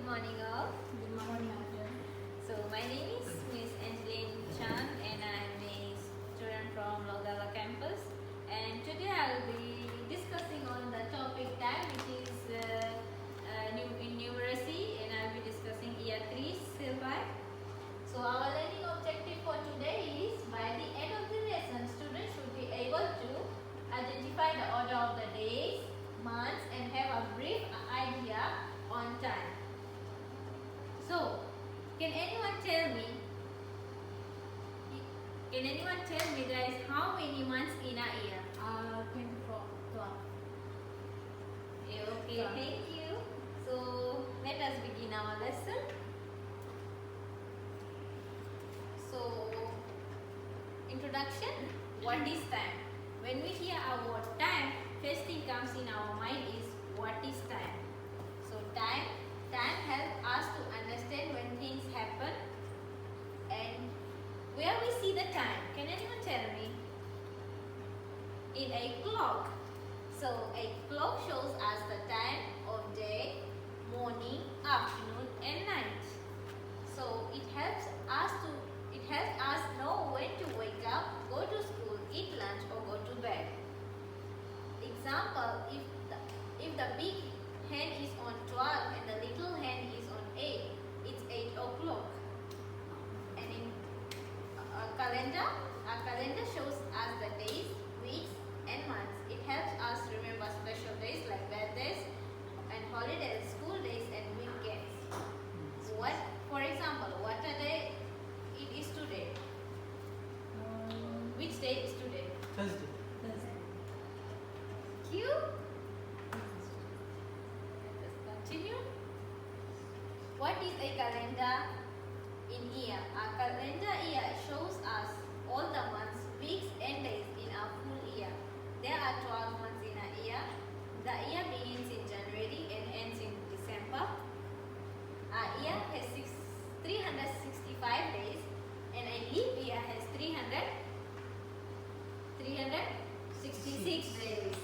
morning all. Good morning. So my name is Miss Angeline Chan and I'm a student from Logala campus. And today I'll be discussing on the topic time, which is in numeracy, and I'll be discussing year 3 syllabi. So our learning objective for today is by the end of the lesson, students should be able to identify the order of the days, months, and have a brief idea on time. So, can anyone tell me guys how many months in a year? 24, 12. Okay, thank you. So, let us begin our lesson. So, introduction. What is time? When we hear our word time, first thing comes in our mind is what is time? So, time helps us to understand when things happen and where we see the time. Can anyone tell me? In a clock. So a clock shows us the time of day, morning, afternoon and night. So it helps us know when to wake up, go to school, eat lunch or go to bed. Example, if the big hand is on 12 and the little hand is on 8, it's 8 o'clock. And in our calendar shows us the days, weeks and months. It helps us remember special days like birthdays and holidays, school days and weekends. For example, what a day it is today? Which day is today? Thursday. Q. Continue. What is a calendar in year? A calendar year shows us all the months, weeks and days in a full year. There are 12 months in a year. The year begins in January and ends in December. A year has 365 days and a leap year has 366 days.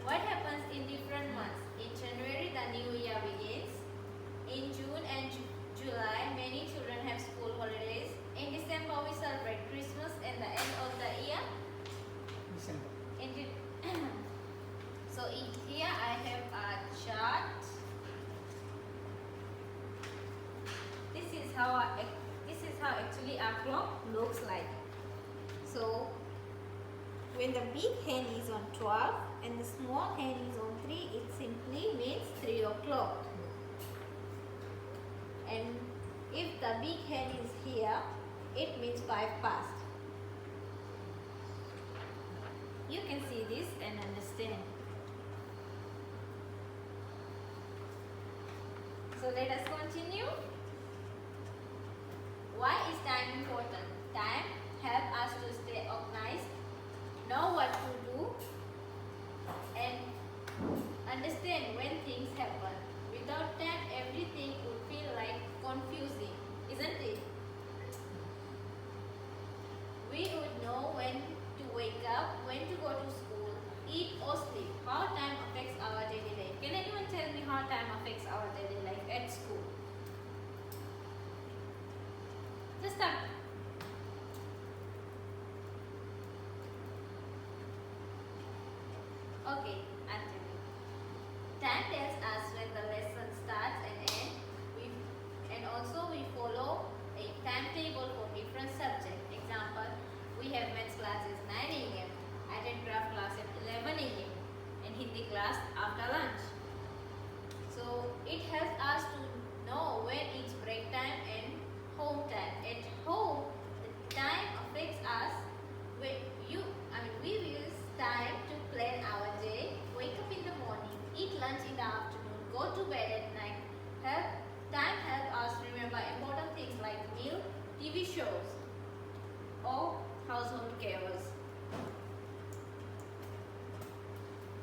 What happens in different months? In January, the new year begins. In June and July, many children have school holidays. In December, we celebrate Christmas and the end of the year. December. So here I have a chart. This is how actually our clock looks like. So when the big hand is on 12 and the small hand is on 3, it simply means 3 o'clock. And if the big hand is here, it means 5 past. You can see this and understand. So let us continue. Why is time important? Time helps us to stay organized, know what to do, and understand when things happen. Without time, everything would feel like confusing, isn't it? We would know when to wake up, when to go to school, eat or sleep. How time affects our daily life. Can anyone tell me how time affects our daily life at school? Just start. Okay, I'll tell you. Time tells us when the lesson starts and ends. And also we follow a timetable for different subjects. Example, we have maths classes 9 a.m. I attend craft class at 11 a.m. and Hindi class after lunch. So it helps us to know when it's break time and home time. At home, the time affects us. We use time to plan our day, wake up in the morning, eat lunch in the afternoon, go to bed at night. Time helps us remember important things like meal, TV shows, or household chores.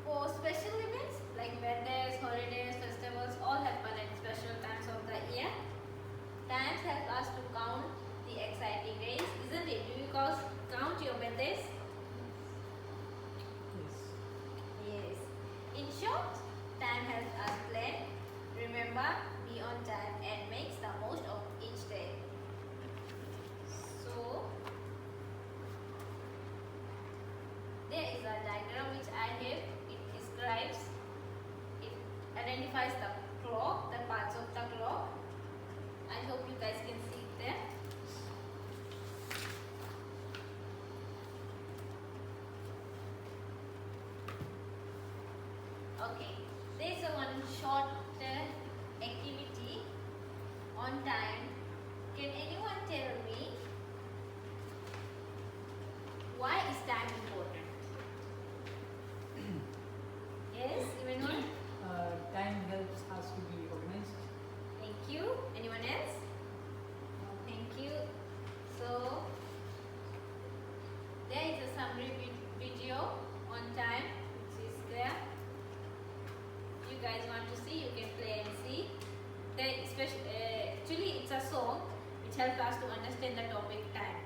For special events like birthdays, holidays, festivals, all happen at special times of the year. Times help us to count the exciting days, isn't it? Do you count your birthdays? Yes. In short, time helps us plan, remember describes, it identifies the clock, the parts of the clock. I hope you guys can see it there. Okay, there's a one short activity on time. Can anyone tell me why is time important? Yes, Emmanuel? Time helps us to be organized. Thank you. Anyone else? Thank you. So, there is a summary video on time which is there. You guys want to see, you can play and see. Actually, it's a song which helps us to understand the topic time.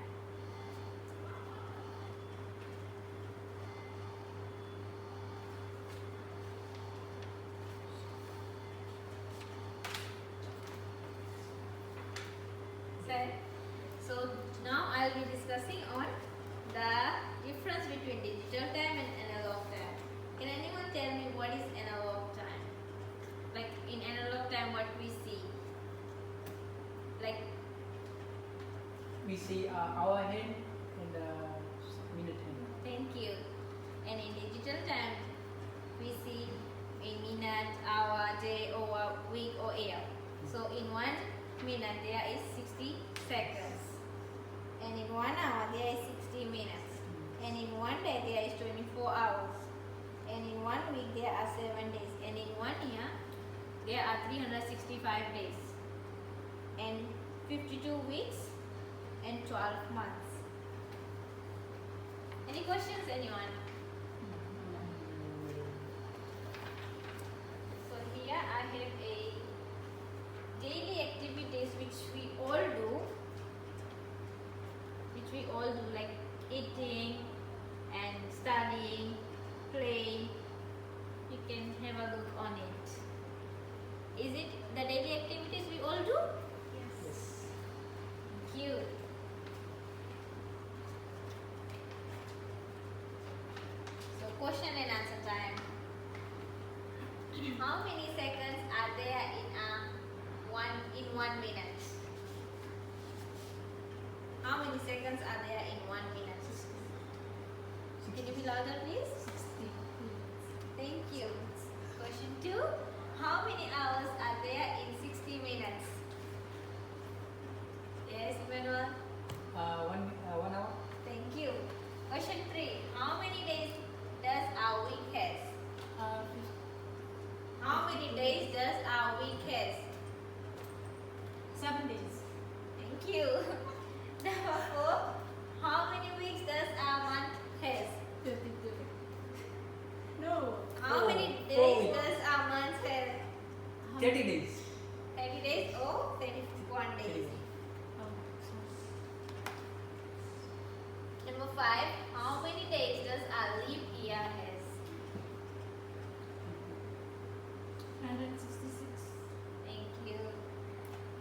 So now I'll be discussing on the difference between digital time and analog time. Can anyone tell me what is analog time? Like in analog time, what we see? Like We see hour hand and minute hand. thank you. And in digital time, we see in minute, hour, day, or week, or year. So in 1 minute there is 60 seconds. And in 1 hour there is 60 minutes. And in 1 day there is 24 hours. And in 1 week there are 7 days. And in 1 year there are 365 days. And 52 weeks and 12 months. Any questions, anyone? So here I have a daily activities which we all do. Like eating and studying, playing. You can have a look on it. Is it the daily activities we all do? Yes. Thank you. So question and answer time. How many seconds are there in 1 minute? How many seconds are there in 1 minute? Can you be louder, please? 60 minutes. Thank you. Question 2. How many hours are there in 60 minutes? Yes, Emmanuel? 1 hour. Thank you. Question 3. How many days does our week has? How many days does our week has? 7 days. Thank you. Number 4. How many weeks does our month has? 30. No. How many Four days weeks. does our month have? 30 days. 30 days or 31 days? Number 5. How many days does our leap year has? 166. Thank you.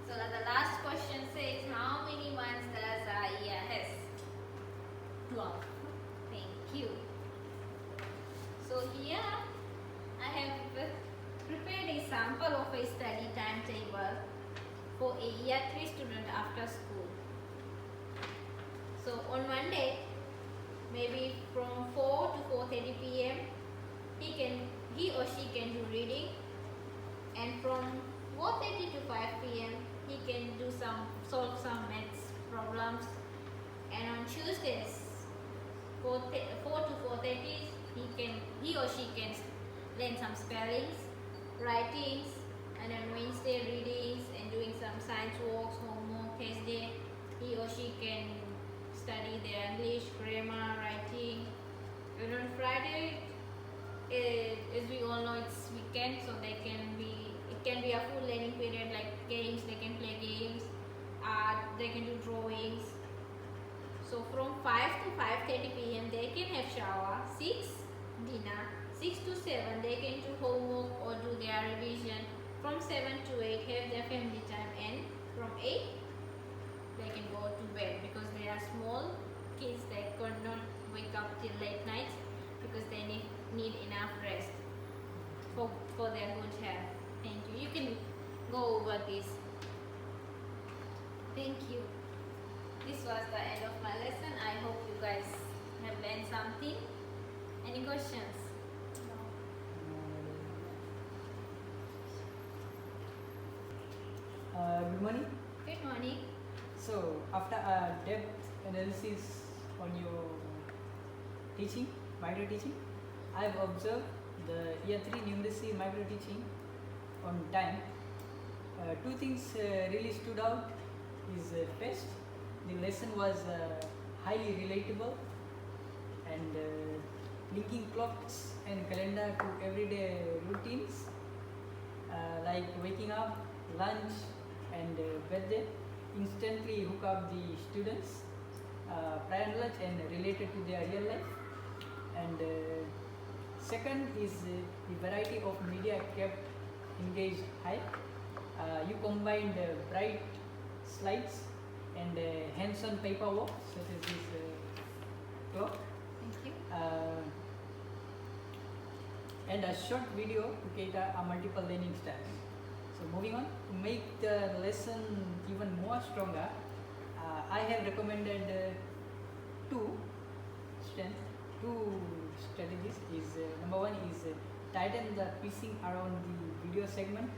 So the last question says, how many months does our year has? 12. Thank you. So here I have prepared a sample of a study timetable for a year 3 student after school. So on Monday, maybe from 4 to 4:30 p.m. he or she can do reading, and from 4:30 to 5 p.m. he can solve some maths problems, and on Tuesdays 4 to 4:30 he or she can learn some spellings, writings, and on Wednesday readings and doing some science works, homework. Thursday he or she can study their English, grammar, writing. And on Friday, as we all know, it's weekend, so it can be a full learning period, like games. They can play games, art. They can do drawings. So from 5 to 5:30 p.m. they can have shower. 6 dinner. 6 to 7 they can do homework or do their revision. From 7 to 8 have their family time, and from 8 they can go to bed because they are small kids. They could not wake up till late nights because they need enough rest. for their good health. Thank you. You can go over this. Thank you. This was the end of my lesson. I hope you guys have learned something. Any questions? Good morning. Good morning. So after a depth analysis on your teaching, micro teaching, I've observed the year 3 numeracy micro teaching on time. Two things really stood out is first, the lesson was highly relatable and linking clocks and calendar to everyday routines like waking up, lunch and birthday instantly hook up the students prior knowledge and related to their real life. And second is the variety of media kept engaged high. You combined bright slides and hands-on paperwork such as this clock. Thank you. And a short video to cater a multiple learning styles. So moving on, to make the lesson even more stronger, I have recommended two strategies. Number one is tighten the pacing around the video segment.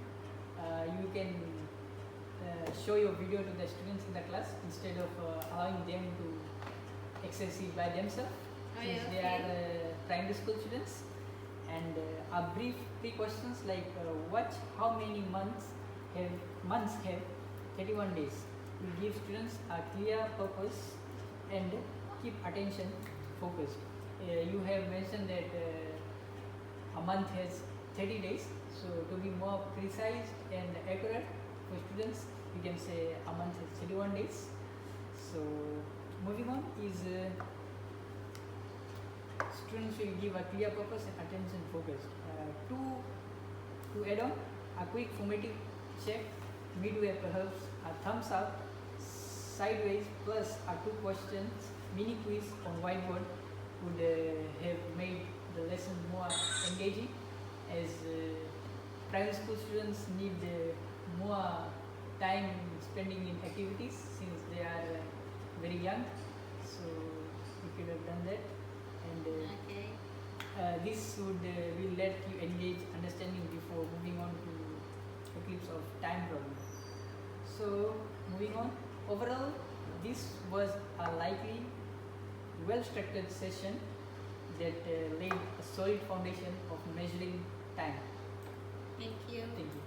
You can show your video to the students in the class instead of allowing them to access it by themselves, since they are primary school students. And a brief pre-questions like watch how many months have 31 days will give students a clear purpose and keep attention focused. You have mentioned that a month has 30 days, so to be more precise and accurate for students, you can say a month has 31 days. So moving on is students will give a clear purpose and attention focused. To add on, a quick formative check midway, perhaps a thumbs up, sideways, plus a 2 questions mini quiz on whiteboard would have made the lesson more engaging, as primary school students need more time spending in activities since they are very young. So you could have done that, and this would will let you engage understanding before moving on to eclipse of time problem. So moving on, overall this was a likely well-structured session that laid a solid foundation of measuring time. Thank you. Thank you.